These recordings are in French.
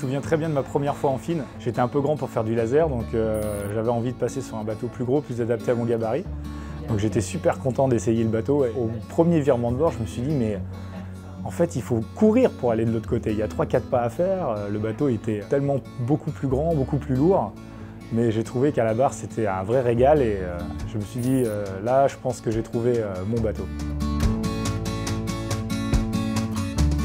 souviens très bien de ma première fois en fine. J'étais un peu grand pour faire du laser, donc j'avais envie de passer sur un bateau plus gros, plus adapté à mon gabarit. Donc j'étais super content d'essayer le bateau. Au premier virement de bord, je me suis dit, mais en fait, il faut courir pour aller de l'autre côté. Il y a 3-4 pas à faire. Le bateau était tellement beaucoup plus grand, beaucoup plus lourd. Mais j'ai trouvé qu'à la barre, c'était un vrai régal et je me suis dit, là, je pense que j'ai trouvé mon bateau.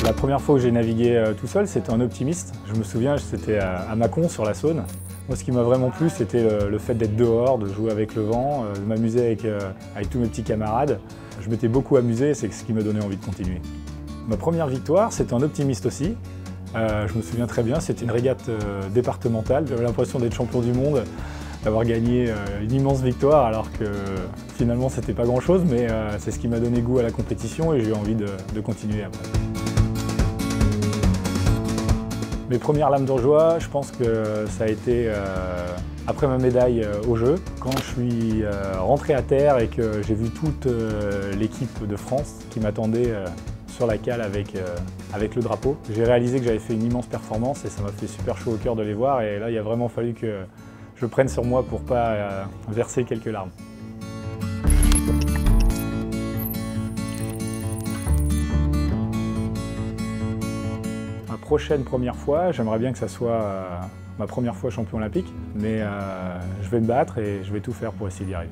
La première fois que j'ai navigué tout seul, c'était en optimiste. Je me souviens, c'était à Mâcon, sur la Saône. Moi, ce qui m'a vraiment plu, c'était le fait d'être dehors, de jouer avec le vent, de m'amuser avec tous mes petits camarades. Je m'étais beaucoup amusé, c'est ce qui m'a donné envie de continuer. Ma première victoire, c'était en optimiste aussi. Je me souviens très bien, c'était une régate départementale. J'avais l'impression d'être champion du monde, d'avoir gagné une immense victoire, alors que finalement, c'était pas grand-chose, mais c'est ce qui m'a donné goût à la compétition et j'ai eu envie de continuer après. Mes premières lames de joie, je pense que ça a été après ma médaille aux Jeux. Quand je suis rentré à terre et que j'ai vu toute l'équipe de France qui m'attendait sur la cale avec le drapeau, j'ai réalisé que j'avais fait une immense performance et ça m'a fait super chaud au cœur de les voir. Et là, il a vraiment fallu que je prenne sur moi pour ne pas verser quelques larmes. Prochaine première fois, j'aimerais bien que ça soit ma première fois champion olympique, mais je vais me battre et je vais tout faire pour essayer d'y arriver.